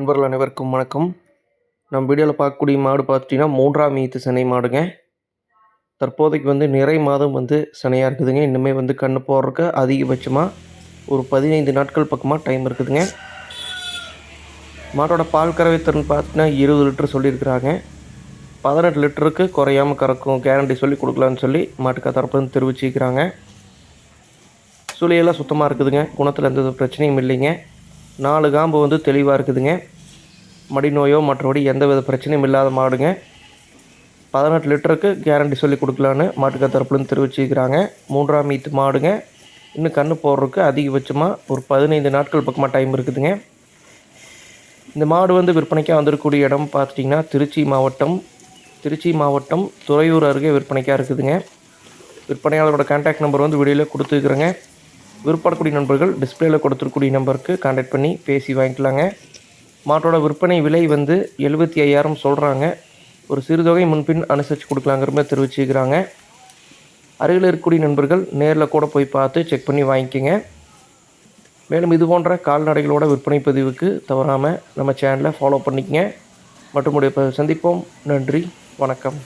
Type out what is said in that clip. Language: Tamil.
நண்பர்கள் அனைவருக்கும் வணக்கம். நம்ம வீடியோவில் பார்க்கக்கூடிய மாடு பார்த்துட்டிங்கன்னா 3ஆம் ஈத்து சினை மாடுங்க. தற்போதைக்கு நிறை மாதம் சினையாக இருக்குதுங்க. இன்னுமே கன்று போடுறதுக்கு அதிகபட்சமாக ஒரு 15 நாட்கள் பக்கமாக டைம் இருக்குதுங்க. மாட்டோட பால் கறவை திறன் பார்த்திங்கன்னா 20 லிட்டர் சொல்லியிருக்கிறாங்க. 18 லிட்டருக்கு குறையாமல் கறக்கும் கேரண்டி சொல்லி கொடுக்கலான்னு சொல்லி மாட்டுக்கா தரப்புலேருந்து தெரிவிச்சிக்கிறாங்க. சுழியெல்லாம் சுத்தமாக இருக்குதுங்க. குணத்தில் எந்த பிரச்சனையும் இல்லைங்க. 4 காம்பு தெளிவாக இருக்குதுங்க. மடி நோயோ மற்றபடி எந்த வித பிரச்சனையும் இல்லாத மாடுங்க. 18 லிட்டருக்கு கேரண்டி சொல்லி கொடுக்கலான்னு மாட்டுக்கா தரப்புலேருந்து தெரிவிச்சிக்கிறாங்க. 3ஆம் ஈத்து மாடுங்க. இன்னும் கன்று போடுறதுக்கு அதிகபட்சமாக ஒரு 15 நாட்கள் பக்கமாக டைம் இருக்குதுங்க. இந்த மாடு விற்பனைக்காக வந்திருக்கக்கூடிய இடம் பார்த்துட்டிங்கன்னா திருச்சி மாவட்டம் துறையூர் அருகே விற்பனைக்காக இருக்குதுங்க. விற்பனையாளரோட கான்டாக்ட் நம்பர் வீடியோவில் கொடுத்துருக்குறேங்க. விருப்பப்படக்கூடிய நண்பர்கள் டிஸ்பிளேயில் கொடுத்துருக்கூடிய நம்பருக்கு கான்டாக்ட் பண்ணி பேசி வாங்கிக்கலாங்க. மாட்டோட விற்பனை விலை 75,000 சொல்கிறாங்க. ஒரு சிறுதொகை முன்பின் அனுசரித்து கொடுக்கலாங்கிற மாதிரி தெரிவிச்சுக்கிறாங்க. அருகில் இருக்கக்கூடிய நண்பர்கள் நேரில் கூட போய் பார்த்து செக் பண்ணி வாங்கிக்கோங்க. மேலும் இது போன்ற கால்நடைகளோட விற்பனை பதிவுக்கு தவறாமல் நம்ம சேனலை ஃபாலோ பண்ணிக்கங்க. மற்றும் சந்திப்போம். நன்றி, வணக்கம்.